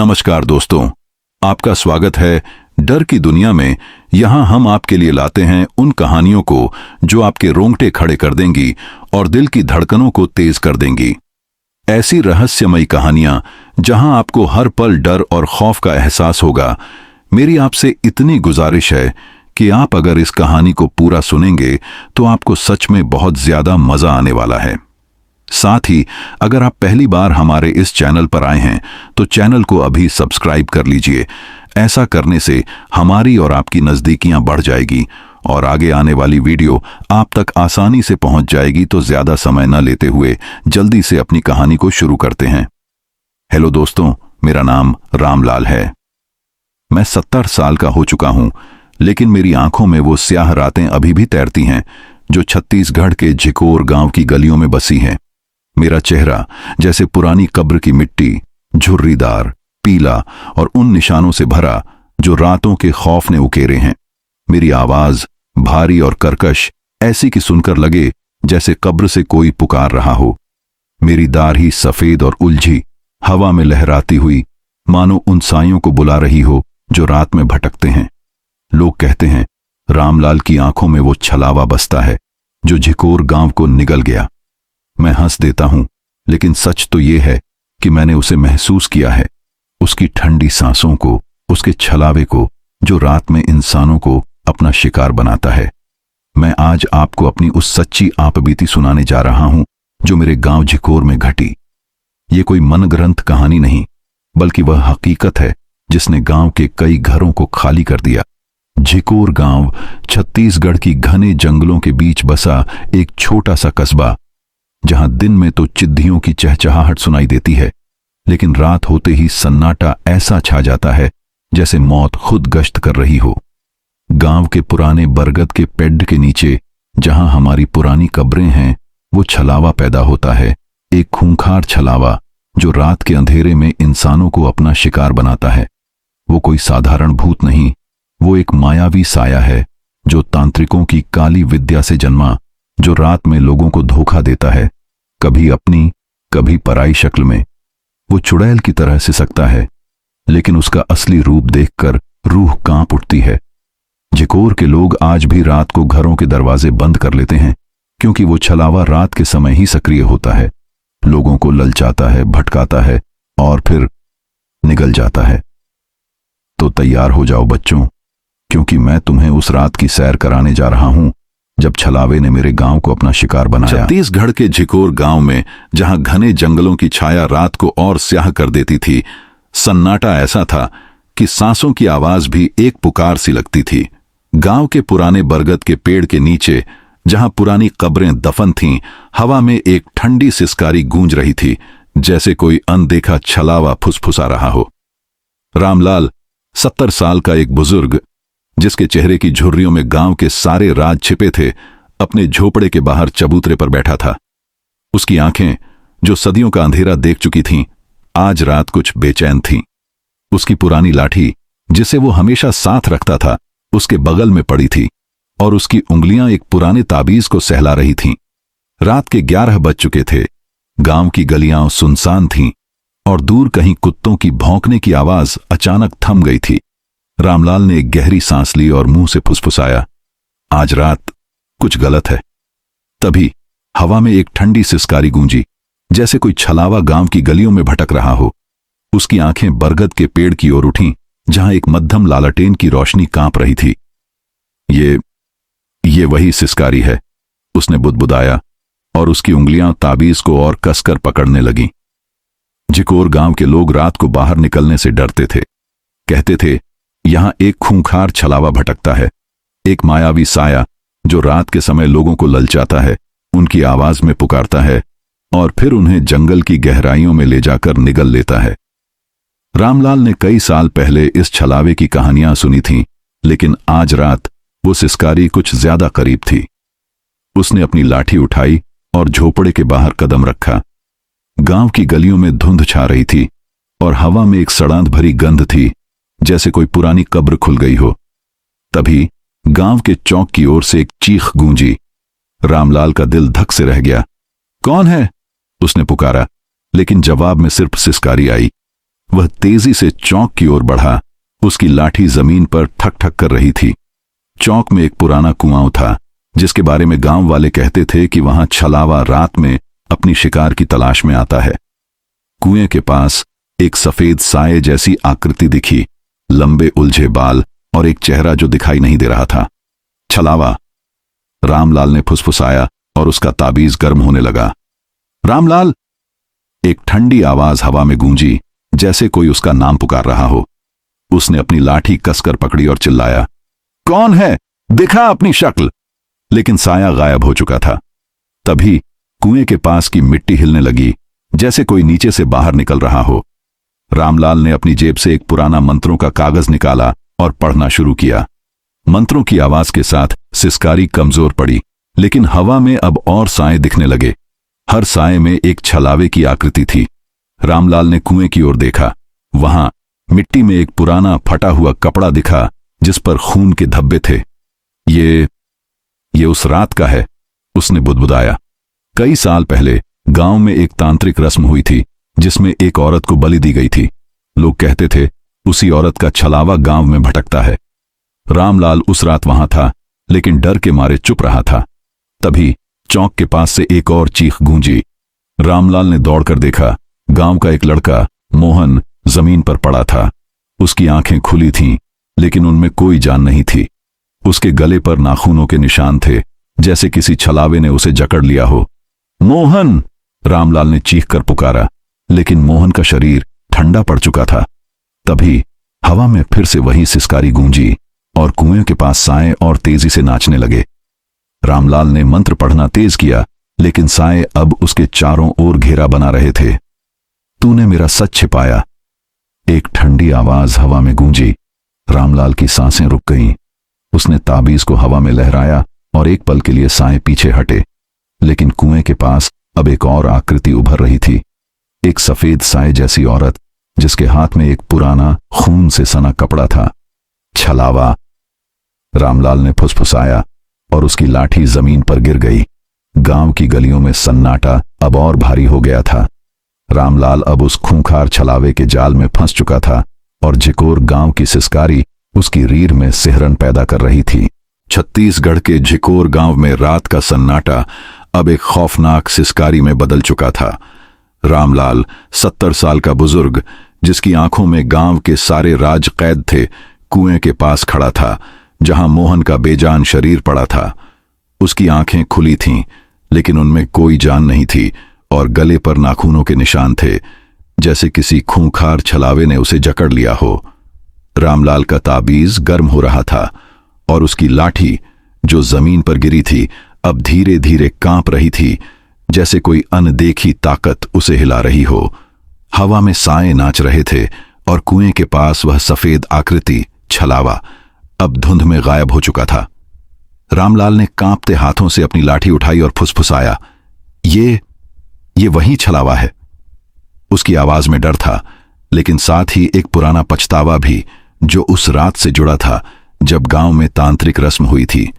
नमस्कार दोस्तों, आपका स्वागत है डर की दुनिया में। यहाँ हम आपके लिए लाते हैं उन कहानियों को जो आपके रोंगटे खड़े कर देंगी और दिल की धड़कनों को तेज कर देंगी। ऐसी रहस्यमयी कहानियां जहां आपको हर पल डर और खौफ का एहसास होगा। मेरी आपसे इतनी गुजारिश है कि आप अगर इस कहानी को पूरा सुनेंगे तो आपको सच में बहुत ज्यादा मजा आने वाला है। साथ ही अगर आप पहली बार हमारे इस चैनल पर आए हैं तो चैनल को अभी सब्सक्राइब कर लीजिए। ऐसा करने से हमारी और आपकी नज़दीकियां बढ़ जाएगी और आगे आने वाली वीडियो आप तक आसानी से पहुंच जाएगी। तो ज्यादा समय न लेते हुए जल्दी से अपनी कहानी को शुरू करते हैं। हेलो दोस्तों, मेरा नाम रामलाल है। मैं 70 साल का हो चुका हूं, लेकिन मेरी आंखों में वो स्याह रातें अभी भी तैरती हैं जो छत्तीसगढ़ के झिकोर गांव की गलियों में बसी हैं। मेरा चेहरा जैसे पुरानी कब्र की मिट्टी, झुर्रीदार, पीला और उन निशानों से भरा जो रातों के खौफ ने उकेरे हैं। मेरी आवाज भारी और कर्कश, ऐसी कि सुनकर लगे जैसे कब्र से कोई पुकार रहा हो। मेरी दाढ़ी सफेद और उलझी, हवा में लहराती हुई, मानो उन सायों को बुला रही हो जो रात में भटकते हैं। लोग कहते हैं रामलाल की आंखों में वो छलावा बसता है जो झिकोर गांव को निगल गया। मैं हंस देता हूं, लेकिन सच तो यह है कि मैंने उसे महसूस किया है, उसकी ठंडी सांसों को, उसके छलावे को जो रात में इंसानों को अपना शिकार बनाता है। मैं आज आपको अपनी उस सच्ची आपबीती सुनाने जा रहा हूं जो मेरे गांव झिकोर में घटी। ये कोई मनगढ़ंत कहानी नहीं, बल्कि वह हकीकत है जिसने गांव के कई घरों को खाली कर दिया। झिकोर गांव छत्तीसगढ़ की घने जंगलों के बीच बसा एक छोटा सा कस्बा, जहां दिन में तो चिद्धियों की चहचहाहट सुनाई देती है, लेकिन रात होते ही सन्नाटा ऐसा छा जाता है जैसे मौत खुद गश्त कर रही हो। गांव के पुराने बरगद के पेड़ के नीचे जहां हमारी पुरानी कब्रें हैं, वो छलावा पैदा होता है, एक खूंखार छलावा जो रात के अंधेरे में इंसानों को अपना शिकार बनाता है। वो कोई साधारण भूत नहीं, वो एक मायावी साया है जो तांत्रिकों की काली विद्या से जन्मा, जो रात में लोगों को धोखा देता है, कभी अपनी कभी पराई शक्ल में। वो चुड़ैल की तरह सिसकता है, लेकिन उसका असली रूप देखकर रूह कांप उठती है। झिकोर के लोग आज भी रात को घरों के दरवाजे बंद कर लेते हैं, क्योंकि वो छलावा रात के समय ही सक्रिय होता है, लोगों को ललचाता है, भटकाता है और फिर निगल जाता है। तो तैयार हो जाओ बच्चों, क्योंकि मैं तुम्हें उस रात की सैर कराने जा रहा हूं जब छलावे ने मेरे गांव को अपना शिकार बनाया। छत्तीसगढ़ के झिकोर गांव में, जहां घने जंगलों की छाया रात को और स्याह कर देती थी, सन्नाटा ऐसा था कि सांसों की आवाज भी एक पुकार सी लगती थी। गांव के पुराने बरगद के पेड़ के नीचे जहां पुरानी कब्रें दफन थीं, हवा में एक ठंडी सिसकारी गूंज रही थी, जैसे कोई अनदेखा छलावा फुसफुसा रहा हो। रामलाल 70 साल का एक बुजुर्ग, जिसके चेहरे की झुर्रियों में गांव के सारे राज छिपे थे, अपने झोपड़े के बाहर चबूतरे पर बैठा था। उसकी आंखें, जो सदियों का अंधेरा देख चुकी थीं, आज रात कुछ बेचैन थीं। उसकी पुरानी लाठी, जिसे वो हमेशा साथ रखता था, उसके बगल में पड़ी थी और उसकी उंगलियां एक पुराने ताबीज को सहला रही थीं। रात के 11 बज चुके थे। गांव की गलियां सुनसान थीं और दूर कहीं कुत्तों की भौंकने की आवाज अचानक थम गई थी। रामलाल ने एक गहरी सांस ली और मुंह से फुसफुसाया, आज रात कुछ गलत है। तभी हवा में एक ठंडी सिसकारी गूंजी, जैसे कोई छलावा गांव की गलियों में भटक रहा हो। उसकी आंखें बरगद के पेड़ की ओर उठीं, जहां एक मध्यम लालटेन की रोशनी कांप रही थी। ये वही सिसकारी है, उसने बुदबुदाया और उसकी उंगलियां ताबीज को और कसकर पकड़ने लगीं। झिकोर गांव के लोग रात को बाहर निकलने से डरते थे। कहते थे, यहां एक खूंखार छलावा भटकता है, एक मायावी साया जो रात के समय लोगों को ललचाता है, उनकी आवाज में पुकारता है और फिर उन्हें जंगल की गहराइयों में ले जाकर निगल लेता है। रामलाल ने कई साल पहले इस छलावे की कहानियां सुनी थीं, लेकिन आज रात वो सिसकारी कुछ ज्यादा करीब थी। उसने अपनी लाठी उठाई और झोपड़े के बाहर कदम रखा। गांव की गलियों में धुंध छा रही थी और हवा में एक सड़ांध भरी गंध थी, जैसे कोई पुरानी कब्र खुल गई हो। तभी गांव के चौक की ओर से एक चीख गूंजी। रामलाल का दिल धक से रह गया। कौन है? उसने पुकारा, लेकिन जवाब में सिर्फ सिसकारी आई। वह तेजी से चौक की ओर बढ़ा। उसकी लाठी जमीन पर ठक ठक कर रही थी। चौक में एक पुराना कुआं था जिसके बारे में गांव वाले कहते थे कि वहां छलावा रात में अपनी शिकार की तलाश में आता है। कुएं के पास एक सफेद साये जैसी आकृति दिखी, लंबे उलझे बाल और एक चेहरा जो दिखाई नहीं दे रहा था। छलावा, रामलाल ने फुसफुसाया और उसका ताबीज गर्म होने लगा। रामलाल! एक ठंडी आवाज हवा में गूंजी, जैसे कोई उसका नाम पुकार रहा हो। उसने अपनी लाठी कसकर पकड़ी और चिल्लाया, कौन है? दिखा अपनी शक्ल। लेकिन साया गायब हो चुका था। तभी कुएं के पास की मिट्टी हिलने लगी, जैसे कोई नीचे से बाहर निकल रहा हो। रामलाल ने अपनी जेब से एक पुराना मंत्रों का कागज निकाला और पढ़ना शुरू किया। मंत्रों की आवाज के साथ सिसकारी कमजोर पड़ी, लेकिन हवा में अब और साए दिखने लगे। हर साए में एक छलावे की आकृति थी। रामलाल ने कुएं की ओर देखा। वहां मिट्टी में एक पुराना फटा हुआ कपड़ा दिखा जिस पर खून के धब्बे थे। ये उस रात का है, उसने बुदबुदाया। कई साल पहले गांव में एक तांत्रिक रस्म हुई थी जिसमें एक औरत को बलि दी गई थी। लोग कहते थे उसी औरत का छलावा गांव में भटकता है। रामलाल उस रात वहां था, लेकिन डर के मारे चुप रहा था। तभी चौक के पास से एक और चीख गूंजी। रामलाल ने दौड़कर देखा। गांव का एक लड़का मोहन जमीन पर पड़ा था। उसकी आंखें खुली थीं, लेकिन उनमें कोई जान नहीं थी। उसके गले पर नाखूनों के निशान थे, जैसे किसी छलावे ने उसे जकड़ लिया हो। मोहन! रामलाल ने चीख कर पुकारा, लेकिन मोहन का शरीर ठंडा पड़ चुका था। तभी हवा में फिर से वही सिसकारी गूंजी और कुएं के पास साए और तेजी से नाचने लगे। रामलाल ने मंत्र पढ़ना तेज किया, लेकिन साए अब उसके चारों ओर घेरा बना रहे थे। तूने मेरा सच छिपाया, एक ठंडी आवाज हवा में गूंजी। रामलाल की सांसें रुक गईं। उसने ताबीज को हवा में लहराया और एक पल के लिए साए पीछे हटे। लेकिन कुएं के पास अब एक और आकृति उभर रही थी, एक सफेद साए जैसी औरत जिसके हाथ में एक पुराना खून से सना कपड़ा था। छलावा! रामलाल ने फुसफुसाया और उसकी लाठी जमीन पर गिर गई। गांव की गलियों में सन्नाटा अब और भारी हो गया था। रामलाल अब उस खूंखार छलावे के जाल में फंस चुका था और झिकोर गांव की सिसकारी उसकी रीढ़ में सिहरन पैदा कर रही थी। छत्तीसगढ़ के झिकोर गांव में रात का सन्नाटा अब एक खौफनाक सिसकारी में बदल चुका था। रामलाल 70 साल का बुजुर्ग, जिसकी आंखों में गांव के सारे राज कैद थे, कुएं के पास खड़ा था जहां मोहन का बेजान शरीर पड़ा था। उसकी आंखें खुली थीं, लेकिन उनमें कोई जान नहीं थी और गले पर नाखूनों के निशान थे, जैसे किसी खूंखार छलावे ने उसे जकड़ लिया हो। रामलाल का ताबीज गर्म हो रहा था और उसकी लाठी जो जमीन पर गिरी थी अब धीरे धीरे कांप रही थी, जैसे कोई अनदेखी ताकत उसे हिला रही हो। हवा में साए नाच रहे थे और कुएं के पास वह सफेद आकृति छलावा अब धुंध में गायब हो चुका था। रामलाल ने कांपते हाथों से अपनी लाठी उठाई और फुसफुसाया, ये वही छलावा है। उसकी आवाज में डर था, लेकिन साथ ही एक पुराना पछतावा भी, जो उस रात से जुड़ा था जब गांव में तांत्रिक रस्म हुई थी।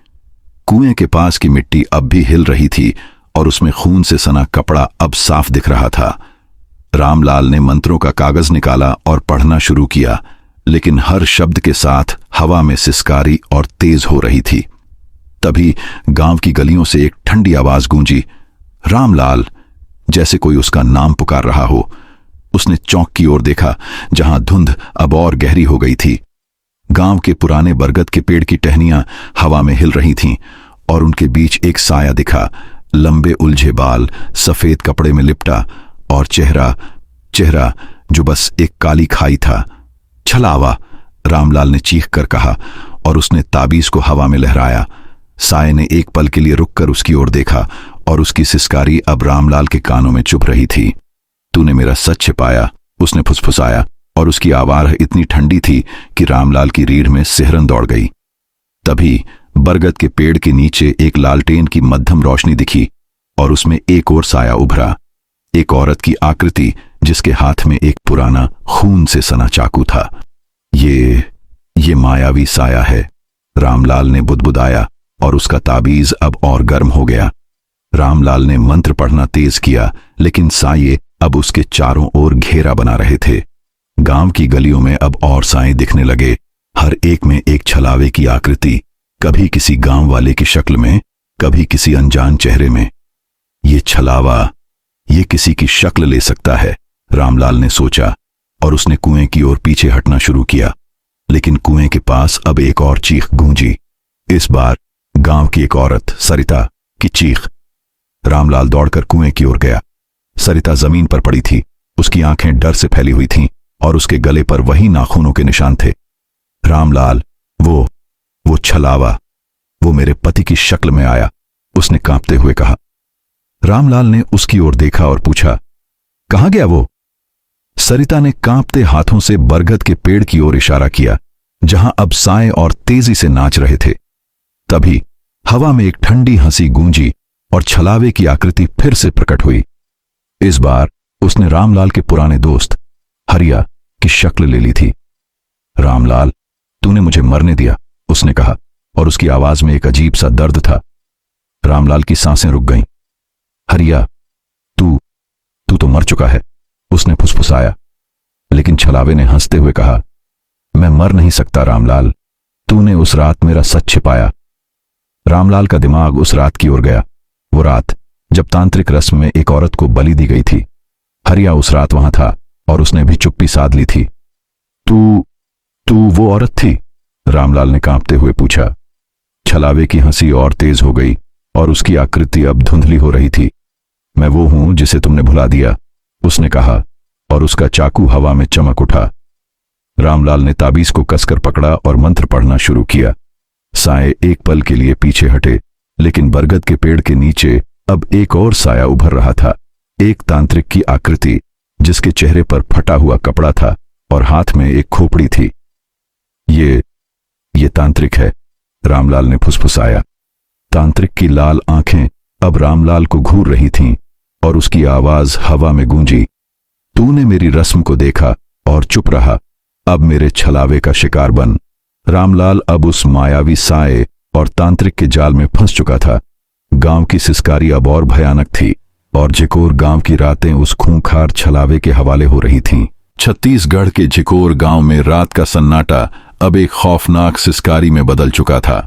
कुएं के पास की मिट्टी अब भी हिल रही थी और उसमें खून से सना कपड़ा अब साफ दिख रहा था। रामलाल ने मंत्रों का कागज निकाला और पढ़ना शुरू किया, लेकिन हर शब्द के साथ हवा में सिसकारी और तेज हो रही थी। तभी गांव की गलियों से एक ठंडी आवाज गूंजी, रामलाल! जैसे कोई उसका नाम पुकार रहा हो। उसने चौक की ओर देखा, जहां धुंध अब और गहरी हो गई थी। गांव के पुराने बरगद के पेड़ की टहनियां हवा में हिल रही थीं और उनके बीच एक साया दिखा, लंबे उलझे बाल, सफेद कपड़े में लिपटा और चेहरा जो बस एक काली खाई था। छलावा! रामलाल ने चीख कर कहा और उसने ताबीज को हवा में लहराया। साये ने एक पल के लिए रुककर उसकी ओर देखा और उसकी सिसकारी अब रामलाल के कानों में चुभ रही थी। तूने मेरा सच छिपाया, उसने फुसफुसाया और उसकी आवाज इतनी ठंडी थी कि रामलाल की रीढ़ में सिहरन दौड़ गई। तभी बरगद के पेड़ के नीचे एक लालटेन की मध्यम रोशनी दिखी और उसमें एक और साया उभरा, एक औरत की आकृति जिसके हाथ में एक पुराना खून से सना चाकू था। ये मायावी साया है, रामलाल ने बुदबुदाया और उसका ताबीज अब और गर्म हो गया। रामलाल ने मंत्र पढ़ना तेज किया, लेकिन साये अब उसके चारों ओर घेरा बना रहे थे। गांव की गलियों में अब और साए दिखने लगे, हर एक में एक छलावे की आकृति, कभी किसी गांव वाले की शक्ल में, कभी किसी अनजान चेहरे में। ये छलावा, ये किसी की शक्ल ले सकता है, रामलाल ने सोचा, और उसने कुएं की ओर पीछे हटना शुरू किया। लेकिन कुएं के पास अब एक और चीख गूंजी, इस बार गांव की एक औरत सरिता की चीख। रामलाल दौड़कर कुएं की ओर गया। सरिता जमीन पर पड़ी थी, उसकी आंखें डर से फैली हुई थीं और उसके गले पर वही नाखूनों के निशान थे। रामलाल, वो छलावा, वो मेरे पति की शक्ल में आया, उसने कांपते हुए कहा। रामलाल ने उसकी ओर देखा और पूछा, कहां गया वो? सरिता ने कांपते हाथों से बरगद के पेड़ की ओर इशारा किया, जहां अब साए और तेजी से नाच रहे थे। तभी हवा में एक ठंडी हंसी गूंजी और छलावे की आकृति फिर से प्रकट हुई। इस बार उसने रामलाल के पुराने दोस्त हरिया की शक्ल ले ली थी। रामलाल, तूने मुझे मरने दिया, उसने कहा, और उसकी आवाज में एक अजीब सा दर्द था। रामलाल की सांसें रुक गईं। हरिया, तू तो मर चुका है, उसने फुसफुसाया। लेकिन छलावे ने हंसते हुए कहा, मैं मर नहीं सकता रामलाल, तूने उस रात मेरा सच छिपाया। रामलाल का दिमाग उस रात की ओर गया, वो रात जब तांत्रिक रस्म में एक औरत को बलि दी गई थी। हरिया उस रात वहां था और उसने भी चुप्पी साध ली थी। तू वो औरत थी? रामलाल ने कांपते हुए पूछा। छलावे की हंसी और तेज हो गई और उसकी आकृति अब धुंधली हो रही थी। मैं वो हूं जिसे तुमने भुला दिया, उसने कहा, और उसका चाकू हवा में चमक उठा। रामलाल ने ताबीज को कसकर पकड़ा और मंत्र पढ़ना शुरू किया। साए एक पल के लिए पीछे हटे, लेकिन बरगद के पेड़ के नीचे अब एक और साया उभर रहा था, एक तांत्रिक की आकृति, जिसके चेहरे पर फटा हुआ कपड़ा था और हाथ में एक खोपड़ी थी। ये तांत्रिक है, रामलाल ने फुसफुसाया। तांत्रिक की लाल आंखें अब रामलाल को घूर रही थीं और उसकी आवाज हवा में गूंजी, तूने मेरी रस्म को देखा और चुप रहा, अब मेरे छलावे का शिकार बन। रामलाल अब उस मायावी साए और तांत्रिक के जाल में फंस चुका था। गांव की सिसकारी अब और भयानक थी और जिकोर गांव की रातें उस खूंखार छलावे के हवाले हो रही थीं। छत्तीसगढ़ के जिकोर गांव में रात का सन्नाटा अब एक खौफनाक सिसकारी में बदल चुका था।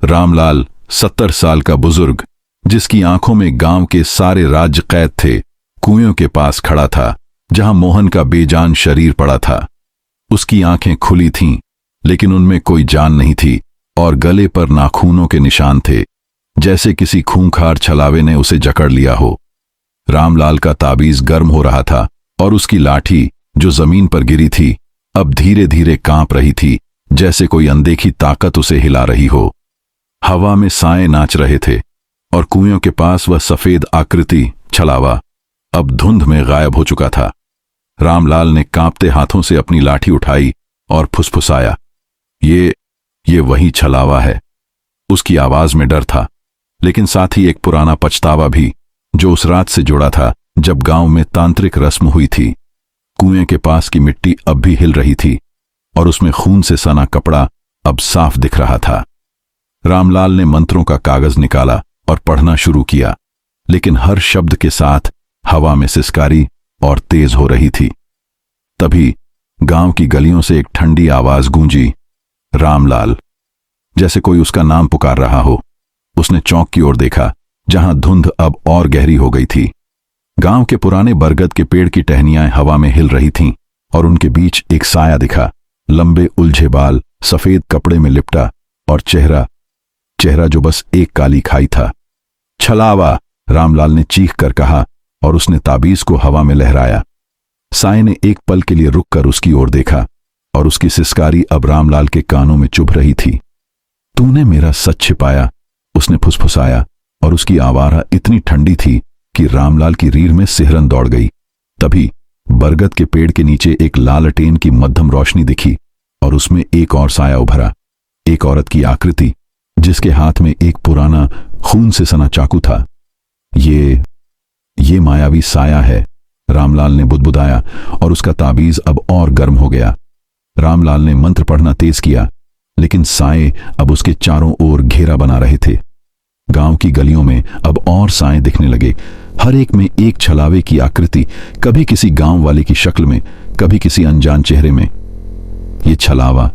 रामलाल 70 साल का बुजुर्ग, जिसकी आंखों में गांव के सारे राज्य कैद थे, कुएं के पास खड़ा था, जहां मोहन का बेजान शरीर पड़ा था। उसकी आंखें खुली थीं, लेकिन उनमें कोई जान नहीं थी और गले पर नाखूनों के निशान थे, जैसे किसी खूंखार छलावे ने उसे जकड़ लिया हो। रामलाल का ताबीज गर्म हो रहा था और उसकी लाठी, जो जमीन पर गिरी थी, अब धीरे धीरे कांप रही थी, जैसे कोई अनदेखी ताकत उसे हिला रही हो। हवा में साए नाच रहे थे और कुएं के पास वह सफेद आकृति छलावा अब धुंध में गायब हो चुका था। रामलाल ने कांपते हाथों से अपनी लाठी उठाई और फुसफुसाया, ये वही छलावा है। उसकी आवाज में डर था, लेकिन साथ ही एक पुराना पछतावा भी, जो उस रात से जुड़ा था जब गांव में तांत्रिक रस्म हुई थी। कुएं के पास की मिट्टी अब भी हिल रही थी और उसमें खून से सना कपड़ा अब साफ दिख रहा था। रामलाल ने मंत्रों का कागज निकाला और पढ़ना शुरू किया, लेकिन हर शब्द के साथ हवा में सिसकारी और तेज हो रही थी। तभी गांव की गलियों से एक ठंडी आवाज गूंजी, रामलाल, जैसे कोई उसका नाम पुकार रहा हो। उसने चौक की ओर देखा, जहां धुंध अब और गहरी हो गई थी। गांव के पुराने बरगद के पेड़ की टहनियां हवा में हिल रही थीं और उनके बीच एक साया दिखा, लंबे उलझे बाल, सफेद कपड़े में लिपटा और चेहरा जो बस एक काली खाई था। छलावा, रामलाल ने चीख कर कहा और उसने ताबीज को हवा में लहराया। साए ने एक पल के लिए रुककर उसकी ओर देखा और उसकी सिसकारी अब रामलाल के कानों में चुभ रही थी। तूने मेरा सच छिपाया, उसने फुसफुसाया और उसकी आवाज़ इतनी ठंडी थी कि रामलाल की रीढ़ में सिहरन दौड़ गई। तभी बरगद के पेड़ के नीचे एक लालटेन की मध्यम रोशनी दिखी और उसमें एक और साया उभरा, एक औरत की आकृति, जिसके हाथ में एक पुराना खून से सना चाकू था। ये मायावी साया है, रामलाल ने बुदबुदाया और उसका ताबीज अब और गर्म हो गया। रामलाल ने मंत्र पढ़ना तेज किया, लेकिन साए अब उसके चारों ओर घेरा बना रहे थे। गांव की गलियों में अब और साए दिखने लगे, हर एक में एक छलावे की आकृति, कभी किसी गांव वाले की शक्ल में, कभी किसी अनजान चेहरे में। ये छलावा,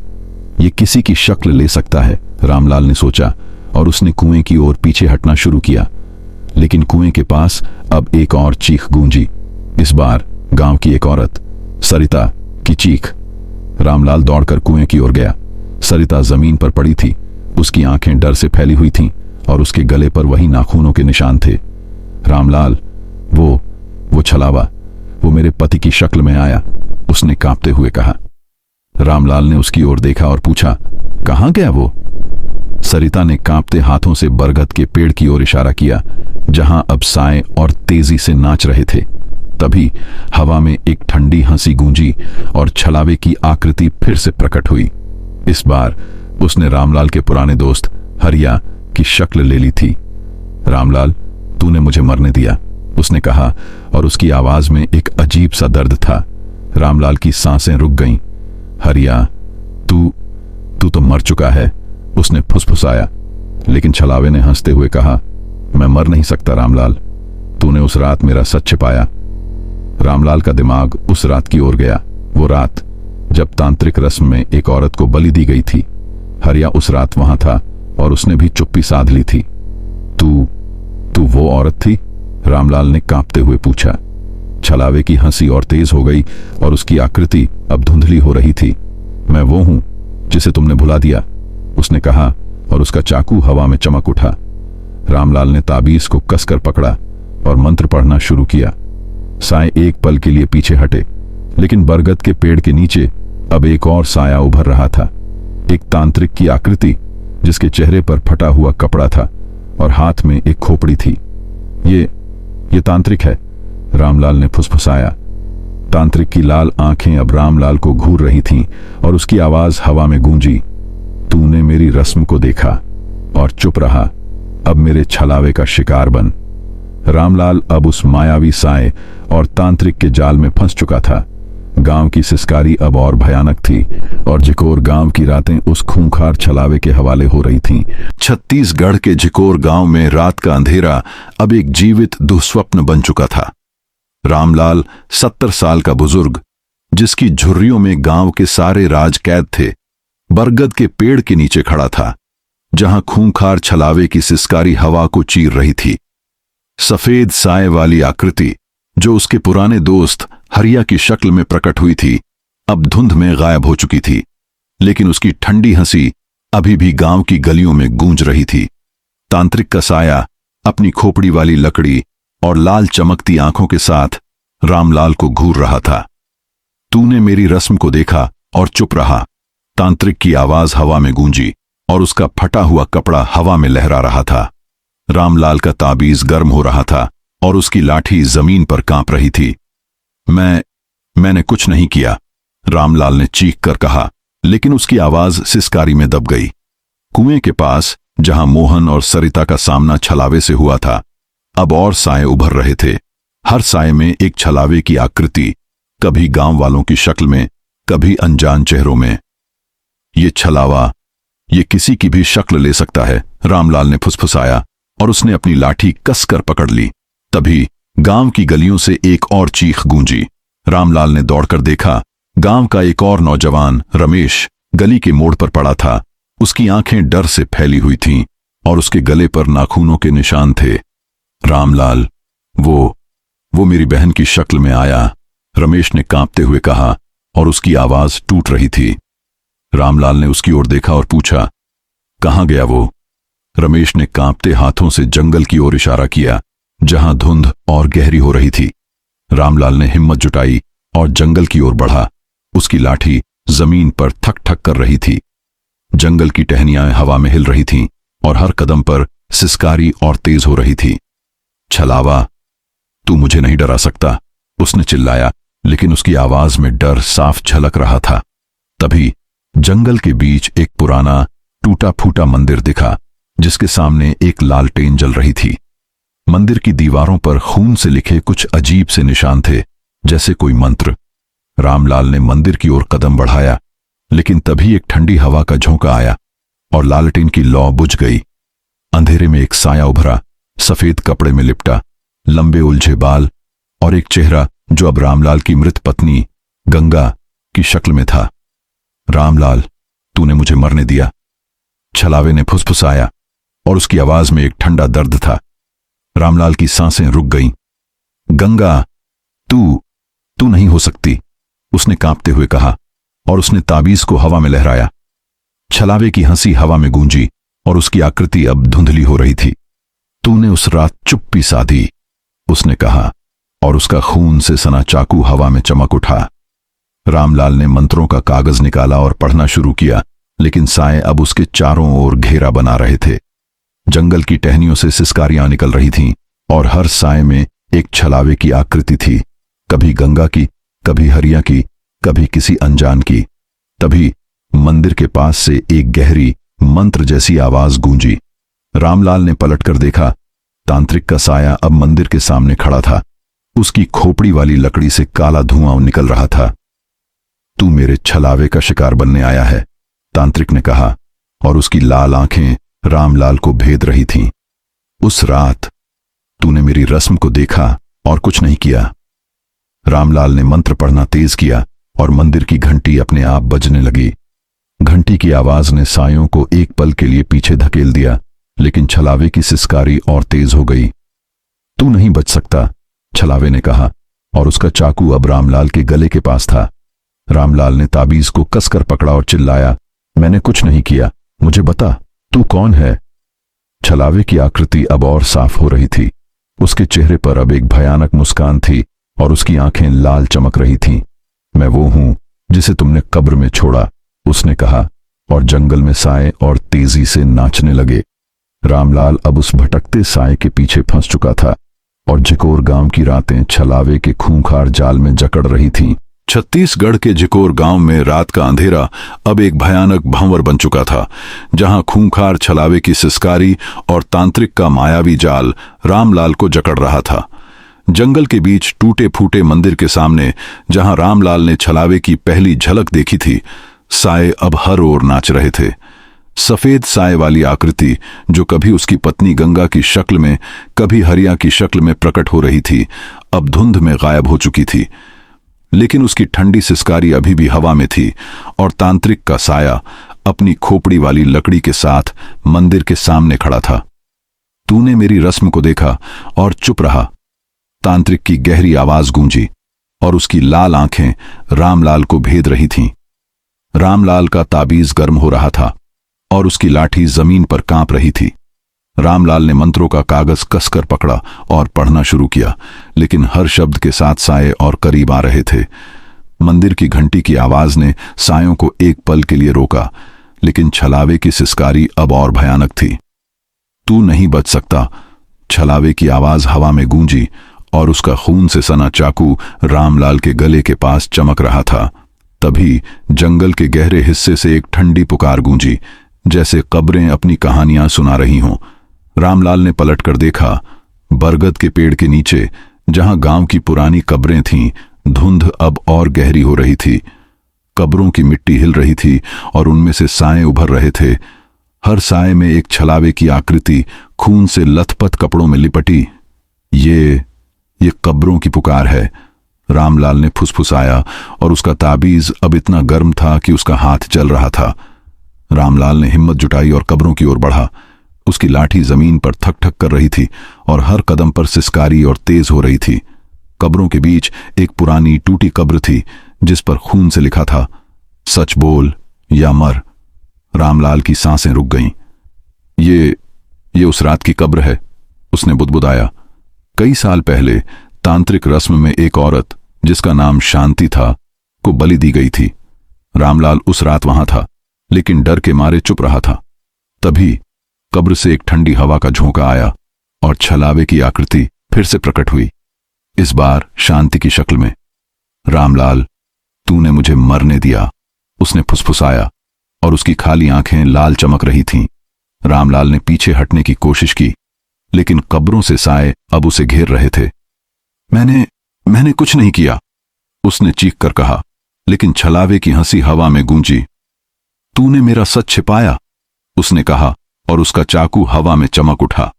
ये किसी की शक्ल ले सकता है, रामलाल ने सोचा, और उसने कुएं की ओर पीछे हटना शुरू किया। लेकिन कुएं के पास अब एक और चीख गूंजी। इस बार गांव की एक औरत, सरिता की चीख। रामलाल दौड़कर कुएं की ओर गया। सरिता जमीन पर पड़ी थी। उसकी आंखें डर से फैली हुई थीं और उसके गले पर वही नाखूनों के निशान थे। रामलाल, वो छलावा, वो मेरे पति की शक्ल में आया, उसने कांपते हुए कहा। रामलाल ने उसकी ओर देखा और पूछा, कहां गया वो? सरिता ने कांपते हाथों से बरगद के पेड़ की ओर इशारा किया, जहां अब साए और तेजी से नाच रहे थे। तभी हवा में एक ठंडी हंसी गूंजी और छलावे की आकृति फिर से प्रकट हुई। इस बार उसने रामलाल के पुराने दोस्त हरिया की शक्ल ले ली थी। रामलाल, तूने मुझे मरने दिया, उसने कहा, और उसकी आवाज में एक अजीब सा दर्द था। रामलाल की सांसें रुक गईं। हरिया, तू तो मर चुका है, उसने फुसफुसाया। लेकिन छलावे ने हंसते हुए कहा, मैं मर नहीं सकता रामलाल, तूने उस रात मेरा सच छिपाया। रामलाल का दिमाग उस रात की ओर गया, वो रात जब तांत्रिक रस्म में एक औरत को बलि दी गई थी। हरिया उस रात वहां था और उसने भी चुप्पी साध ली थी। तू वो औरत थी? रामलाल ने कांपते हुए पूछा। छलावे की हंसी और तेज हो गई और उसकी आकृति अब धुंधली हो रही थी। मैं वो हूं जिसे तुमने भुला दिया, उसने कहा, और उसका चाकू हवा में चमक उठा। रामलाल ने ताबीज को कसकर पकड़ा और मंत्र पढ़ना शुरू किया। साए एक पल के लिए पीछे हटे, लेकिन बरगद के पेड़ के नीचे अब एक और साया उभर रहा था। एक तांत्रिक की आकृति, जिसके चेहरे पर फटा हुआ कपड़ा था और हाथ में एक खोपड़ी थी। ये तांत्रिक है, रामलाल ने फुसफुसाया। तांत्रिक की लाल आंखें अब रामलाल को घूर रही थीं और उसकी आवाज हवा में गूंजी। तूने मेरी रस्म को देखा और चुप रहा, अब मेरे छलावे का शिकार बन। रामलाल अब उस मायावी साए और तांत्रिक के जाल में फंस चुका था। गांव की सिसकारी अब और भयानक थी और जिकोर गांव की रातें उस खूंखार छलावे के हवाले हो रही थीं। छत्तीसगढ़ के जिकोर गांव में रात का अंधेरा अब एक जीवित दुःस्वप्न बन चुका था। रामलाल 70 साल का बुजुर्ग, जिसकी झुर्रियों में गांव के सारे राज कैद थे, बरगद के पेड़ के नीचे खड़ा था, जहां खूंखार छलावे की सिसकारी हवा को चीर रही थी। सफेद साए वाली आकृति, जो उसके पुराने दोस्त हरिया की शक्ल में प्रकट हुई थी, अब धुंध में गायब हो चुकी थी, लेकिन उसकी ठंडी हंसी अभी भी गांव की गलियों में गूंज रही थी। तांत्रिक का साया अपनी खोपड़ी वाली लकड़ी और लाल चमकती आंखों के साथ रामलाल को घूर रहा था। तूने मेरी रस्म को देखा और चुप रहा, तांत्रिक की आवाज हवा में गूंजी और उसका फटा हुआ कपड़ा हवा में लहरा रहा था। रामलाल का ताबीज गर्म हो रहा था और उसकी लाठी जमीन पर कांप रही थी। मैंने कुछ नहीं किया, रामलाल ने चीख कर कहा, लेकिन उसकी आवाज सिसकारी में दब गई। कुएं के पास, जहां मोहन और सरिता का सामना छलावे से हुआ था, अब और साए उभर रहे थे। हर साए में एक छलावे की आकृति, कभी गांव वालों की शक्ल में, कभी अनजान चेहरों में। ये छलावा, ये किसी की भी शक्ल ले सकता है, रामलाल ने फुसफुसाया और उसने अपनी लाठी कसकर पकड़ ली। तभी गांव की गलियों से एक और चीख गूंजी। रामलाल ने दौड़कर देखा, गांव का एक और नौजवान रमेश गली के मोड़ पर पड़ा था। उसकी आंखें डर से फैली हुई थीं और उसके गले पर नाखूनों के निशान थे। रामलाल, वो मेरी बहन की शक्ल में आया, रमेश ने कांपते हुए कहा, और उसकी आवाज टूट रही थी। रामलाल ने उसकी ओर देखा और पूछा, कहां गया वो? रमेश ने कांपते हाथों से जंगल की ओर इशारा किया, जहां धुंध और गहरी हो रही थी। रामलाल ने हिम्मत जुटाई और जंगल की ओर बढ़ा। उसकी लाठी जमीन पर ठक ठक कर रही थी। जंगल की टहनियां हवा में हिल रही थीं और हर कदम पर सिसकारी और तेज हो रही थी। छलावा, तू मुझे नहीं डरा सकता, उसने चिल्लाया, लेकिन उसकी आवाज में डर साफ झलक रहा था। तभी जंगल के बीच एक पुराना टूटा फूटा मंदिर दिखा, जिसके सामने एक लालटेन जल रही थी। मंदिर की दीवारों पर खून से लिखे कुछ अजीब से निशान थे, जैसे कोई मंत्र। रामलाल ने मंदिर की ओर कदम बढ़ाया, लेकिन तभी एक ठंडी हवा का झोंका आया और लालटेन की लौ बुझ गई। अंधेरे में एक साया उभरा, सफेद कपड़े में लिपटा, लंबे उलझे बाल और एक चेहरा जो अब रामलाल की मृत पत्नी गंगा की शक्ल में था। रामलाल, तूने मुझे मरने दिया, छलावे ने फुसफुसाया और उसकी आवाज में एक ठंडा दर्द था। रामलाल की सांसें रुक गईं। गंगा, तू नहीं हो सकती, उसने कांपते हुए कहा और उसने ताबीज को हवा में लहराया। छलावे की हंसी हवा में गूंजी और उसकी आकृति अब धुंधली हो रही थी। तूने उस रात चुप्पी साधी, उसने कहा और उसका खून से सना चाकू हवा में चमक उठा। रामलाल ने मंत्रों का कागज निकाला और पढ़ना शुरू किया, लेकिन साए अब उसके चारों ओर घेरा बना रहे थे। जंगल की टहनियों से सिसकारियां निकल रही थीं और हर साए में एक छलावे की आकृति थी, कभी गंगा की, कभी हरिया की, कभी किसी अनजान की। तभी मंदिर के पास से एक गहरी मंत्र जैसी आवाज गूंजी। रामलाल ने पलटकर देखा। तांत्रिक का साया अब मंदिर के सामने खड़ा था। उसकी खोपड़ी वाली लकड़ी से काला धुआं निकल रहा था। तू मेरे छलावे का शिकार बनने आया है, तांत्रिक ने कहा और उसकी लाल आंखें रामलाल को भेद रही थीं। उस रात तूने मेरी रस्म को देखा और कुछ नहीं किया। रामलाल ने मंत्र पढ़ना तेज किया और मंदिर की घंटी अपने आप बजने लगी। घंटी की आवाज ने सायों को एक पल के लिए पीछे धकेल दिया, लेकिन छलावे की सिसकारी और तेज हो गई। तू नहीं बच सकता, छलावे ने कहा और उसका चाकू अब रामलाल के गले के पास था। रामलाल ने ताबीज को कसकर पकड़ा और चिल्लाया, मैंने कुछ नहीं किया, मुझे बता, तू कौन है? छलावे की आकृति अब और साफ हो रही थी। उसके चेहरे पर अब एक भयानक मुस्कान थी और उसकी आंखें लाल चमक रही थीं। मैं वो हूं जिसे तुमने कब्र में छोड़ा, उसने कहा और जंगल में साए और तेजी से नाचने लगे। रामलाल अब उस भटकते साए के पीछे फंस चुका था और जिकोर गांव की रातें छलावे के खूंखार जाल में जकड़ रही थीं। छत्तीसगढ़ के जिकोर गांव में रात का अंधेरा अब एक भयानक भंवर बन चुका था, जहां खूंखार छलावे की सिसकारी और तांत्रिक का मायावी जाल रामलाल को जकड़ रहा था। जंगल के बीच टूटे फूटे मंदिर के सामने, जहां रामलाल ने छलावे की पहली झलक देखी थी, साए अब हर ओर नाच रहे थे। सफेद साए वाली आकृति, जो कभी उसकी पत्नी गंगा की शक्ल में, कभी हरिया की शक्ल में प्रकट हो रही थी, अब धुंध में गायब हो चुकी थी। लेकिन उसकी ठंडी सिसकारी अभी भी हवा में थी और तांत्रिक का साया अपनी खोपड़ी वाली लकड़ी के साथ मंदिर के सामने खड़ा था। तूने मेरी रस्म को देखा और चुप रहा, तांत्रिक की गहरी आवाज गूंजी और उसकी लाल आंखें रामलाल को भेद रही थीं। रामलाल का ताबीज गर्म हो रहा था और उसकी लाठी जमीन पर कांप रही थी। रामलाल ने मंत्रों का कागज कसकर पकड़ा और पढ़ना शुरू किया, लेकिन हर शब्द के साथ साए और करीब आ रहे थे। मंदिर की घंटी की आवाज ने सायों को एक पल के लिए रोका, लेकिन छलावे की सिसकारी अब और भयानक थी। तू नहीं बच सकता, छलावे की आवाज हवा में गूंजी और उसका खून से सना चाकू रामलाल के गले के पास चमक रहा था। तभी जंगल के गहरे हिस्से से एक ठंडी पुकार गूंजी, जैसे कब्रें अपनी कहानियां सुना रही हों। रामलाल ने पलटकर देखा। बरगद के पेड़ के नीचे, जहां गांव की पुरानी कब्रें थीं, धुंध अब और गहरी हो रही थी। कब्रों की मिट्टी हिल रही थी और उनमें से साए उभर रहे थे। हर साए में एक छलावे की आकृति खून से लथपथ कपड़ों में लिपटी। ये कब्रों की पुकार है, रामलाल ने फुसफुसाया और उसका ताबीज अब इतना गर्म था कि उसका हाथ जल रहा था। रामलाल ने हिम्मत जुटाई और कब्रों की ओर बढ़ा। उसकी लाठी जमीन पर थक थक कर रही थी और हर कदम पर सिसकारी और तेज हो रही थी। कब्रों के बीच एक पुरानी टूटी कब्र थी, जिस पर खून से लिखा था, सच बोल या मर। रामलाल की सांसें रुक गईं। ये उस रात की कब्र है, उसने बुदबुदाया। कई साल पहले तांत्रिक रस्म में एक औरत, जिसका नाम शांति था, को बलि दी गई थी। रामलाल उस रात वहां था, लेकिन डर के मारे चुप रहा था। तभी कब्र से एक ठंडी हवा का झोंका आया और छलावे की आकृति फिर से प्रकट हुई, इस बार शांति की शक्ल में। रामलाल, तूने मुझे मरने दिया, उसने फुसफुसाया और उसकी खाली आंखें लाल चमक रही थीं। रामलाल ने पीछे हटने की कोशिश की, लेकिन कब्रों से साए अब उसे घेर रहे थे। मैंने कुछ नहीं किया, उसने चीख कर कहा, लेकिन छलावे की हंसी हवा में गूंजी। तूने मेरा सच छिपाया, उसने कहा और उसका चाकू हवा में चमक उठा।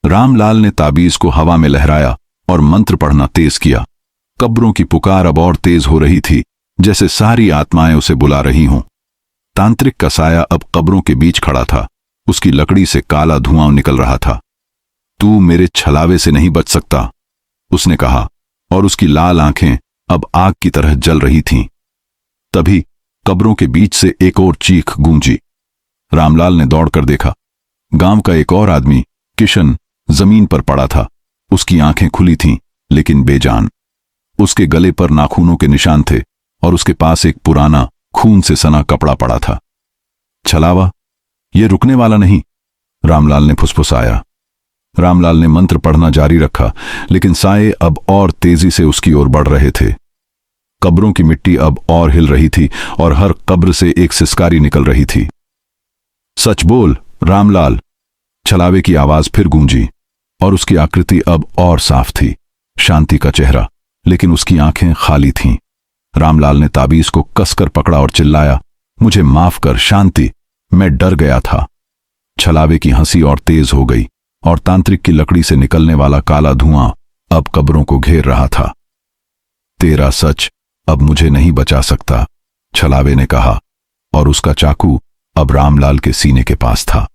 रामलाल ने ताबीज को हवा में लहराया और मंत्र पढ़ना तेज किया। कब्रों की पुकार अब और तेज हो रही थी जैसे सारी आत्माएं उसे बुला रही हों। तांत्रिक का साया अब कब्रों के बीच खड़ा था। उसकी लकड़ी से काला धुआं निकल रहा था। तू मेरे छलावे से नहीं बच सकता, उसने कहा, और उसकी लाल आंखें अब आग की तरह जल रही थीं। तभी कब्रों के बीच से एक और चीख गूंजी। रामलाल ने दौड़कर देखा। गांव का एक और आदमी, किशन, जमीन पर पड़ा था। उसकी आंखें खुली थीं, लेकिन बेजान। उसके गले पर नाखूनों के निशान थे और उसके पास एक पुराना खून से सना कपड़ा पड़ा था। छलावा, ये रुकने वाला नहीं, रामलाल ने फुसफुसाया। रामलाल ने मंत्र पढ़ना जारी रखा, लेकिन साए अब और तेजी से उसकी ओर बढ़ रहे थे। कब्रों की मिट्टी अब और हिल रही थी और हर कब्र से एक सिसकारी निकल रही थी। सच बोल रामलाल, छलावे की आवाज फिर गूंजी, और उसकी आकृति अब और साफ थी। शांति का चेहरा, लेकिन उसकी आंखें खाली थीं। रामलाल ने ताबीज को कसकर पकड़ा और चिल्लाया, मुझे माफ कर शांति, मैं डर गया था। छलावे की हंसी और तेज हो गई, और तांत्रिक की लकड़ी से निकलने वाला काला धुआं अब कब्रों को घेर रहा था। तेरा सच अब मुझे नहीं बचा सकता, छलावे ने कहा, और उसका चाकू अब रामलाल के सीने के पास था।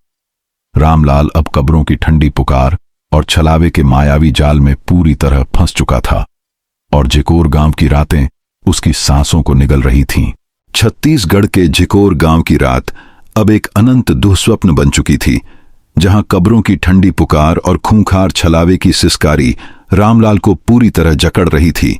रामलाल अब कब्रों की ठंडी पुकार और छलावे के मायावी जाल में पूरी तरह फंस चुका था, और जिकोर गांव की रातें उसकी सांसों को निगल रही थीं। छत्तीसगढ़ के जिकोर गांव की रात अब एक अनंत दुःस्वप्न बन चुकी थी, जहां कब्रों की ठंडी पुकार और खूंखार छलावे की सिसकारी रामलाल को पूरी तरह जकड़ रही थी।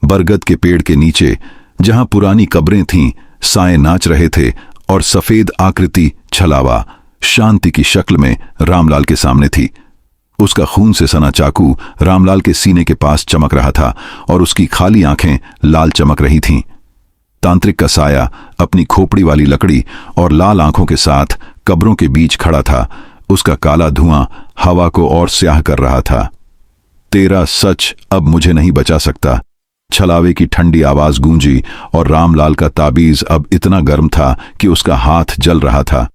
बरगद के पेड़ के नीचे, जहां पुरानी कब्रें थीं, साए नाच रहे थे, और सफेद आकृति छलावा शांति की शक्ल में रामलाल के सामने थी। उसका खून से सना चाकू रामलाल के सीने के पास चमक रहा था, और उसकी खाली आंखें लाल चमक रही थीं। तांत्रिक का साया अपनी खोपड़ी वाली लकड़ी और लाल आंखों के साथ कब्रों के बीच खड़ा था। उसका काला धुआं हवा को और स्याह कर रहा था। तेरा सच अब मुझे नहीं बचा सकता, छलावे की ठंडी आवाज गूंजी, और रामलाल का ताबीज अब इतना गर्म था कि उसका हाथ जल रहा था।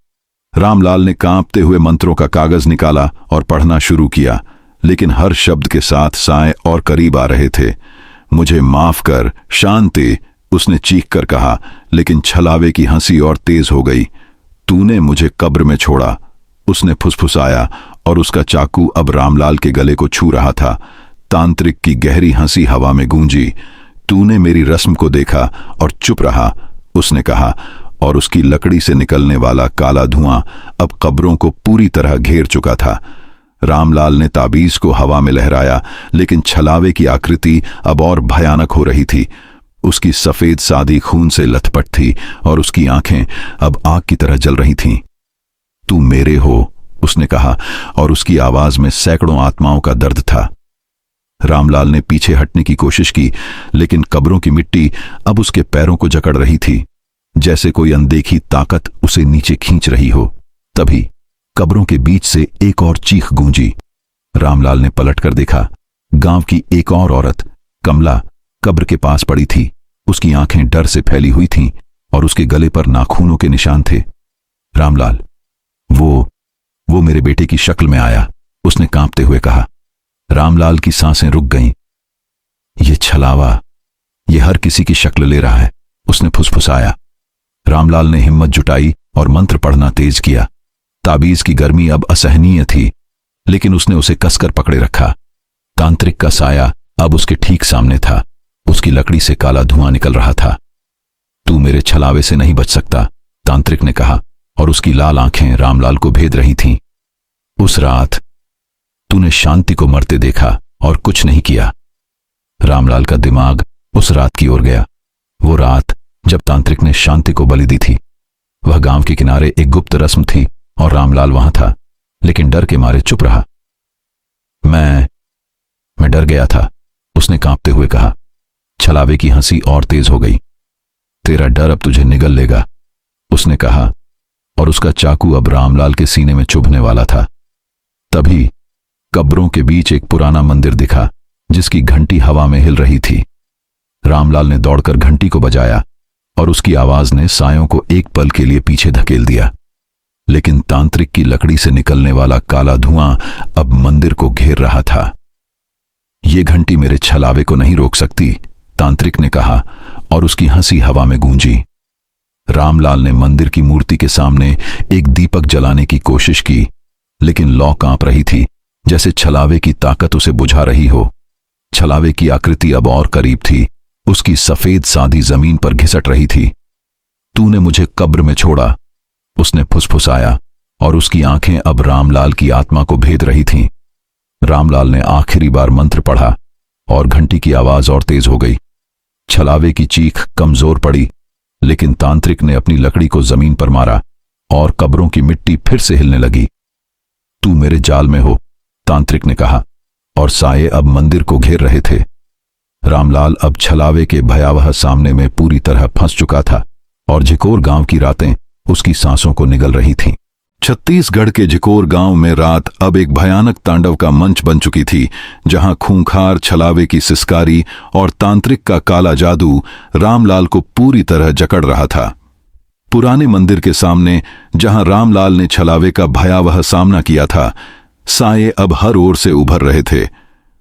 रामलाल ने कांपते हुए मंत्रों का कागज निकाला और पढ़ना शुरू किया, लेकिन हर शब्द के साथ साए और करीब आ रहे थे। मुझे माफ कर शांति, उसने चीख कर कहा, लेकिन छलावे की हंसी और तेज हो गई। तूने मुझे कब्र में छोड़ा, उसने फुसफुसाया, और उसका चाकू अब रामलाल के गले को छू रहा था। तांत्रिक की गहरी हंसी हवा में गूंजी। तूने मेरी रस्म को देखा और चुप रहा, उसने कहा, और उसकी लकड़ी से निकलने वाला काला धुआं अब कब्रों को पूरी तरह घेर चुका था। रामलाल ने ताबीज को हवा में लहराया, लेकिन छलावे की आकृति अब और भयानक हो रही थी। उसकी सफेद सादी खून से लथपथ थी, और उसकी आंखें अब आग की तरह जल रही थीं। तू मेरे हो, उसने कहा, और उसकी आवाज में सैकड़ों आत्माओं का दर्द था। रामलाल ने पीछे हटने की कोशिश की, लेकिन कब्रों की मिट्टी अब उसके पैरों को जकड़ रही थी, जैसे कोई अनदेखी ताकत उसे नीचे खींच रही हो। तभी कब्रों के बीच से एक और चीख गूंजी। रामलाल ने पलटकर देखा। गांव की एक और औरत, कमला, कब्र के पास पड़ी थी। उसकी आंखें डर से फैली हुई थीं, और उसके गले पर नाखूनों के निशान थे। रामलाल, वो मेरे बेटे की शक्ल में आया, उसने कांपते हुए कहा। रामलाल की सांसें रुक गईं। ये छलावा, ये हर किसी की शक्ल ले रहा है, उसने फुसफुसाया। रामलाल ने हिम्मत जुटाई और मंत्र पढ़ना तेज किया। ताबीज की गर्मी अब असहनीय थी, लेकिन उसने उसे कसकर पकड़े रखा। तांत्रिक का साया अब उसके ठीक सामने था। उसकी लकड़ी से काला धुआं निकल रहा था। तू मेरे छलावे से नहीं बच सकता, तांत्रिक ने कहा, और उसकी लाल आंखें रामलाल को भेद रही थीं। उस रात तूने शांति को मरते देखा और कुछ नहीं किया। रामलाल का दिमाग उस रात की ओर गया। वो रात जब तांत्रिक ने शांति को बलि दी थी। वह गांव के किनारे एक गुप्त रस्म थी, और रामलाल वहां था, लेकिन डर के मारे चुप रहा। मैं डर गया था, उसने कांपते हुए कहा। छलावे की हंसी और तेज हो गई। तेरा डर अब तुझे निगल लेगा, उसने कहा, और उसका चाकू अब रामलाल के सीने में चुभने वाला था। तभी कब्रों के बीच एक पुराना मंदिर दिखा, जिसकी घंटी हवा में हिल रही थी। रामलाल ने दौड़कर घंटी को बजाया, और उसकी आवाज ने सायों को एक पल के लिए पीछे धकेल दिया। लेकिन तांत्रिक की लकड़ी से निकलने वाला काला धुआं अब मंदिर को घेर रहा था। ये घंटी मेरे छलावे को नहीं रोक सकती, तांत्रिक ने कहा, और उसकी हंसी हवा में गूंजी। रामलाल ने मंदिर की मूर्ति के सामने एक दीपक जलाने की कोशिश की, लेकिन लौ कांप रही थी, जैसे छलावे की ताकत उसे बुझा रही हो। छलावे की आकृति अब और करीब थी, उसकी सफेद सादी जमीन पर घिसट रही थी। तूने मुझे कब्र में छोड़ा, उसने फुसफुसाया, और उसकी आंखें अब रामलाल की आत्मा को भेद रही थीं। रामलाल ने आखिरी बार मंत्र पढ़ा और घंटी की आवाज और तेज हो गई। छलावे की चीख कमजोर पड़ी, लेकिन तांत्रिक ने अपनी लकड़ी को जमीन पर मारा और कब्रों की मिट्टी फिर से हिलने लगी। तू मेरे जाल में हो, तांत्रिक ने कहा, और साये अब मंदिर को घेर रहे थे। रामलाल अब छलावे के भयावह सामने में पूरी तरह फंस चुका था, और जिकोर गांव की रातें उसकी सांसों को निगल रही थीं। छत्तीसगढ़ के जिकोर गांव में रात अब एक भयानक तांडव का मंच बन चुकी थी, जहां खूंखार छलावे की सिसकारी और तांत्रिक का काला जादू रामलाल को पूरी तरह जकड़ रहा था। पुराने मंदिर के सामने, जहां रामलाल ने छलावे का भयावह सामना किया था, साये अब हर ओर से उभर रहे थे।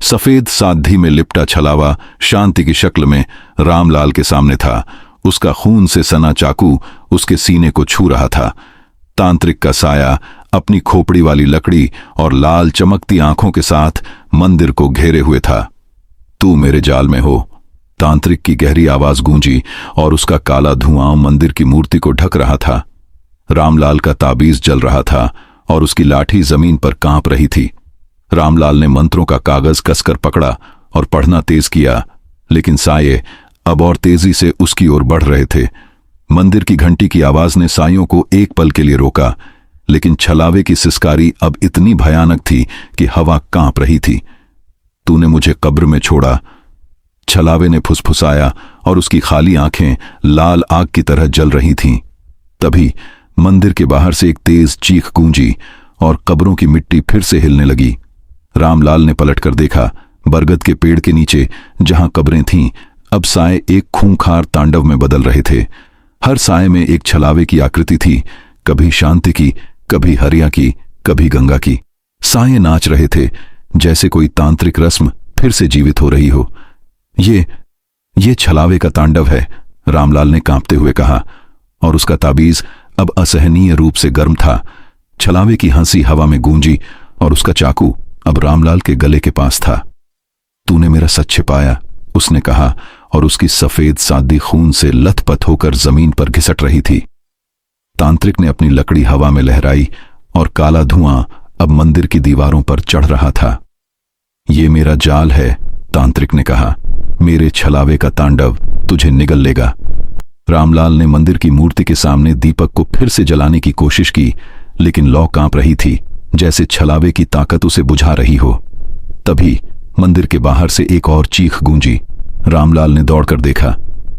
सफेद साध्वी में लिपटा छलावा शांति की शक्ल में रामलाल के सामने था। उसका खून से सना चाकू उसके सीने को छू रहा था। तांत्रिक का साया अपनी खोपड़ी वाली लकड़ी और लाल चमकती आंखों के साथ मंदिर को घेरे हुए था। तू मेरे जाल में हो, तांत्रिक की गहरी आवाज गूंजी, और उसका काला धुआं मंदिर की मूर्ति को ढक रहा था। रामलाल का ताबीज जल रहा था और उसकी लाठी जमीन पर कांप रही थी। रामलाल ने मंत्रों का कागज कसकर पकड़ा और पढ़ना तेज किया, लेकिन साये अब और तेजी से उसकी ओर बढ़ रहे थे। मंदिर की घंटी की आवाज ने सायों को एक पल के लिए रोका, लेकिन छलावे की सिसकारी अब इतनी भयानक थी कि हवा कांप रही थी। तूने मुझे कब्र में छोड़ा, छलावे ने फुसफुसाया, और उसकी खाली आंखें लाल आग की तरह जल रही थीं। तभी मंदिर के बाहर से एक तेज चीख गूंजी और कब्रों की मिट्टी फिर से हिलने लगी। रामलाल ने पलटकर देखा। बरगद के पेड़ के नीचे जहां कब्रें थीं, अब साए एक खूंखार तांडव में बदल रहे थे। हर साए में एक छलावे की आकृति थी, कभी शांति की, कभी हरिया की, कभी गंगा की। साए नाच रहे थे, जैसे कोई तांत्रिक रस्म फिर से जीवित हो रही हो। ये छलावे का तांडव है, रामलाल ने कांपते हुए कहा, और उसका ताबीज अब असहनीय रूप से गर्म था। छलावे की हंसी हवा में गूंजी, और उसका चाकू अब रामलाल के गले के पास था। तूने मेरा सच छिपाया, उसने कहा, और उसकी सफेद सादी खून से लथपथ होकर जमीन पर घिसट रही थी। तांत्रिक ने अपनी लकड़ी हवा में लहराई, और काला धुआं अब मंदिर की दीवारों पर चढ़ रहा था। ये मेरा जाल है, तांत्रिक ने कहा, मेरे छलावे का तांडव तुझे निगल लेगा। रामलाल ने मंदिर की मूर्ति के सामने दीपक को फिर से जलाने की कोशिश की, लेकिन लौ कांप रही थी, जैसे छलावे की ताकत उसे बुझा रही हो। तभी मंदिर के बाहर से एक और चीख गूंजी। रामलाल ने दौड़कर देखा।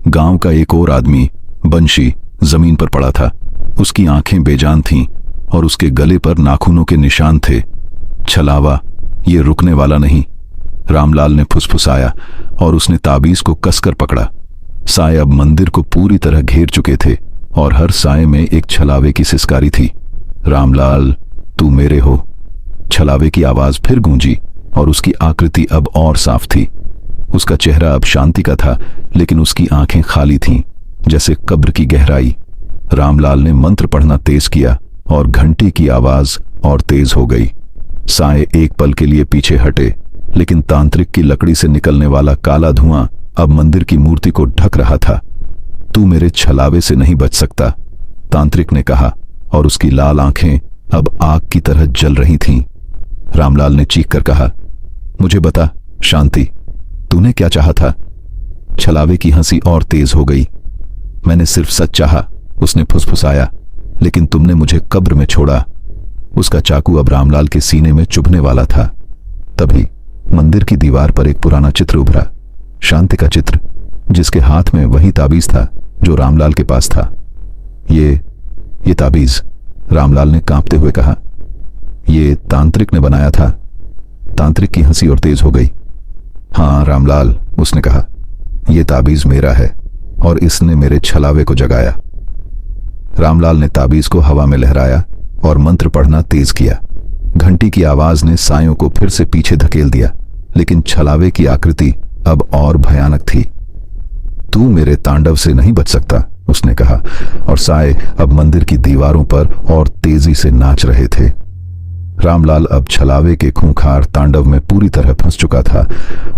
गांव का एक और आदमी, बंशी, जमीन पर पड़ा था। उसकी आंखें बेजान थीं और उसके गले पर नाखूनों के निशान थे। छलावा, ये रुकने वाला नहीं, रामलाल ने फुसफुसाया, और उसने ताबीज को कसकर पकड़ा। साए अब मंदिर को पूरी तरह घेर चुके थे, और हर साए में एक छलावे की सिसकारी थी। रामलाल, तू मेरे हो, छलावे की आवाज फिर गूंजी, और उसकी आकृति अब और साफ थी। उसका चेहरा अब शांति का था, लेकिन उसकी आंखें खाली थीं, जैसे कब्र की गहराई। रामलाल ने मंत्र पढ़ना तेज किया, और घंटी की आवाज और तेज हो गई। साए एक पल के लिए पीछे हटे, लेकिन तांत्रिक की लकड़ी से निकलने वाला काला धुआं अब मंदिर की मूर्ति को ढक रहा था। तू मेरे छलावे से नहीं बच सकता, तांत्रिक ने कहा, और उसकी लाल आंखें अब आग की तरह जल रही थीं। रामलाल ने चीख कर कहा, मुझे बता शांति, तूने क्या चाहा था? छलावे की हंसी और तेज हो गई। मैंने सिर्फ सच चाहा, उसने फुसफुसाया, लेकिन तुमने मुझे कब्र में छोड़ा। उसका चाकू अब रामलाल के सीने में चुभने वाला था। तभी मंदिर की दीवार पर एक पुराना चित्र उभरा, शांति का चित्र, जिसके हाथ में वही ताबीज था जो रामलाल के पास था। ये ताबीज, रामलाल ने कांपते हुए कहा। ये तांत्रिक ने बनाया था। तांत्रिक की हंसी और तेज हो गई। हाँ रामलाल, उसने कहा, यह ताबीज मेरा है और इसने मेरे छलावे को जगाया। रामलाल ने ताबीज को हवा में लहराया और मंत्र पढ़ना तेज किया। घंटी की आवाज ने सायों को फिर से पीछे धकेल दिया, लेकिन छलावे की आकृति अब और भयानक थी। तू मेरे तांडव से नहीं बच सकता, उसने कहा, और साए अब मंदिर की दीवारों पर और तेजी से नाच रहे थे। रामलाल अब छलावे के खूंखार तांडव में पूरी तरह फंस चुका था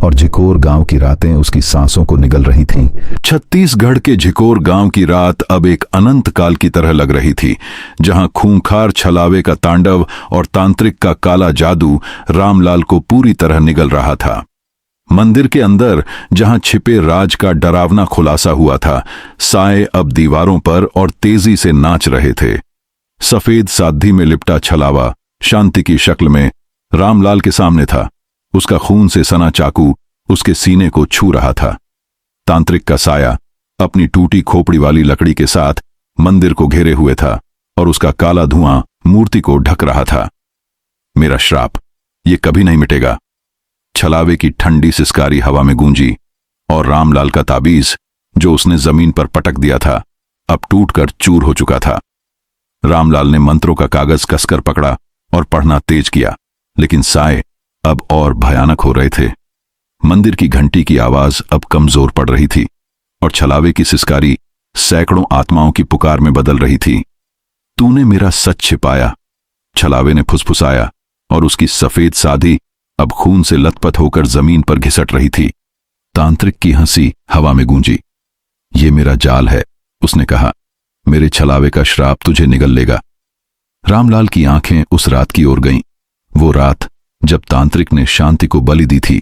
और झिकोर गांव की रातें उसकी सांसों को निगल रही थीं। छत्तीसगढ़ के झिकोर गांव की रात अब एक अनंत काल की तरह लग रही थी, जहां खूंखार छलावे का तांडव और तांत्रिक का काला जादू रामलाल को पूरी तरह निगल रहा था। मंदिर के अंदर जहां छिपे राज का डरावना खुलासा हुआ था, साए अब दीवारों पर और तेजी से नाच रहे थे। सफेद साध्वी में लिपटा छलावा शांति की शक्ल में रामलाल के सामने था। उसका खून से सना चाकू उसके सीने को छू रहा था। तांत्रिक का साया अपनी टूटी खोपड़ी वाली लकड़ी के साथ मंदिर को घेरे हुए था और उसका काला धुआं मूर्ति को ढक रहा था। मेरा श्राप, ये कभी नहीं मिटेगा। छलावे की ठंडी सिसकारी हवा में गूंजी और रामलाल का ताबीज, जो उसने जमीन पर पटक दिया था, अब टूटकर चूर हो चुका था। रामलाल ने मंत्रों का कागज कसकर पकड़ा और पढ़ना तेज किया, लेकिन साए अब और भयानक हो रहे थे। मंदिर की घंटी की आवाज अब कमजोर पड़ रही थी और छलावे की सिसकारी सैकड़ों आत्माओं की पुकार में बदल रही थी। तूने मेरा सच छिपाया, छलावे ने फुसफुसाया, और उसकी सफेद साधी अब खून से लथपथ होकर जमीन पर घिसट रही थी। तांत्रिक की हंसी हवा में गूंजी। ये मेरा जाल है, उसने कहा, मेरे छलावे का श्राप तुझे निगल लेगा। रामलाल की आंखें उस रात की ओर गईं, वो रात जब तांत्रिक ने शांति को बलि दी थी।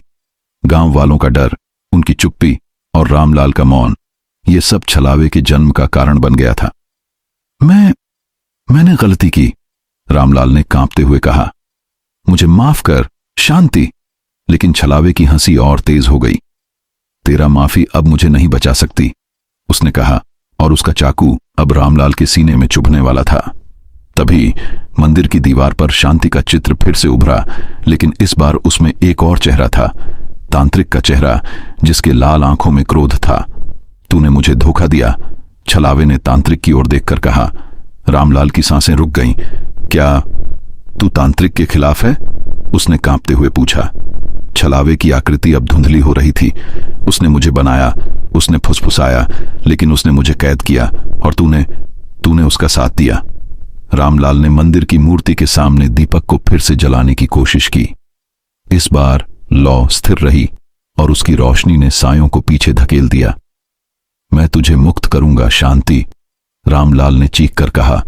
गांव वालों का डर, उनकी चुप्पी और रामलाल का मौन, ये सब छलावे के जन्म का कारण बन गया था। मैंने गलती की, रामलाल ने कांपते हुए कहा। मुझे माफ कर शांति। लेकिन छलावे की हंसी और तेज हो गई। तेरा माफी अब मुझे नहीं बचा सकती, उसने कहा, और उसका चाकू अब रामलाल के सीने में चुभने वाला था। तभी मंदिर की दीवार पर शांति का चित्र फिर से उभरा, लेकिन इस बार उसमें एक और चेहरा था, तांत्रिक का चेहरा, जिसके लाल आंखों में क्रोध था। तूने मुझे धोखा दिया, छलावे ने तांत्रिक की ओर देखकर कहा। रामलाल की सांसें रुक गईं। क्या तू तांत्रिक के खिलाफ है? उसने कांपते हुए पूछा। छलावे की आकृति अब धुंधली हो रही थी। उसने मुझे बनाया, उसने फुसफुसाया, लेकिन उसने मुझे कैद किया और तूने उसका साथ दिया। रामलाल ने मंदिर की मूर्ति के सामने दीपक को फिर से जलाने की कोशिश की। इस बार लौ स्थिर रही और उसकी रोशनी ने सायों को पीछे धकेल दिया। मैं तुझे मुक्त करूंगा शांति, रामलाल ने चीख कर कहा,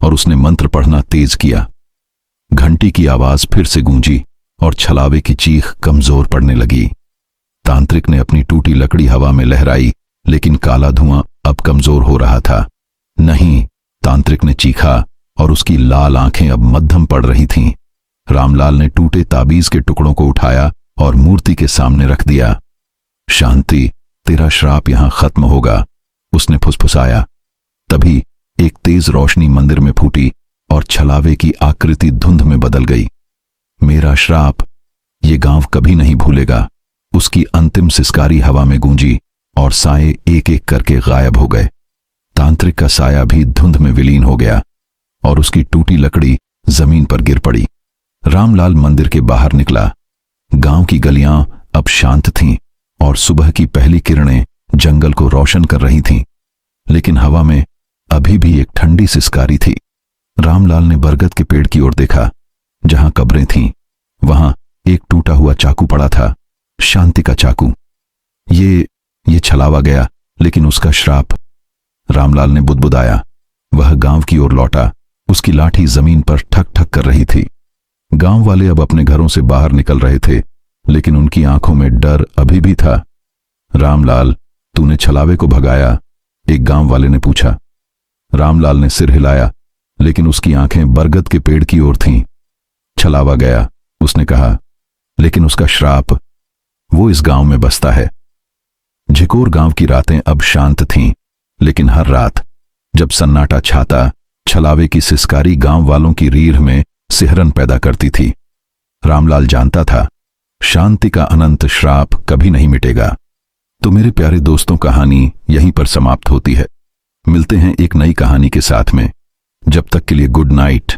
और उसने मंत्र पढ़ना तेज किया। घंटी की आवाज फिर से गूंजी और छलावे की चीख कमजोर पड़ने लगी। तांत्रिक ने अपनी टूटी लकड़ी हवा में लहराई, लेकिन काला धुआं अब कमजोर हो रहा था। नहीं, तांत्रिक ने चीखा और उसकी लाल आंखें अब मध्यम पड़ रही थीं। रामलाल ने टूटे ताबीज के टुकड़ों को उठाया और मूर्ति के सामने रख दिया। शांति, तेरा श्राप यहां खत्म होगा, उसने फुसफुसाया। तभी एक तेज रोशनी मंदिर में फूटी और छलावे की आकृति धुंध में बदल गई। मेरा श्राप ये गांव कभी नहीं भूलेगा, उसकी अंतिम सिसकारी हवा में गूंजी और साए एक एक करके गायब हो गए। तांत्रिक का साया भी धुंध में विलीन हो गया और उसकी टूटी लकड़ी जमीन पर गिर पड़ी। रामलाल मंदिर के बाहर निकला। गांव की गलियां अब शांत थीं और सुबह की पहली किरणें जंगल को रोशन कर रही थीं, लेकिन हवा में अभी भी एक ठंडी सिसकारी थी। रामलाल ने बरगद के पेड़ की ओर देखा। जहां कब्रें थीं, वहां एक टूटा हुआ चाकू पड़ा था, शांति का चाकू। ये छलावा गया, लेकिन उसका श्राप। रामलाल ने बुदबुदाया। वह गांव की ओर लौटा। उसकी लाठी जमीन पर ठक ठक कर रही थी। गांव वाले अब अपने घरों से बाहर निकल रहे थे, लेकिन उनकी आंखों में डर अभी भी था। रामलाल, तूने छलावे को भगाया? एक गांव वाले ने पूछा। रामलाल ने सिर हिलाया, लेकिन उसकी आंखें बरगद के पेड़ की ओर थीं। छलावा गया, उसने कहा, लेकिन उसका श्राप, वो इस गांव में बसता है। झिकोर गांव की रातें अब शांत थीं, लेकिन हर रात जब सन्नाटा छाता, छलावे की सिसकारी गांव वालों की रीढ़ में सिहरन पैदा करती थी। रामलाल जानता था, शांति का अनंत श्राप कभी नहीं मिटेगा। तो मेरे प्यारे दोस्तों, कहानी यहीं पर समाप्त होती है। मिलते हैं एक नई कहानी के साथ में। जब तक के लिए गुड नाइट।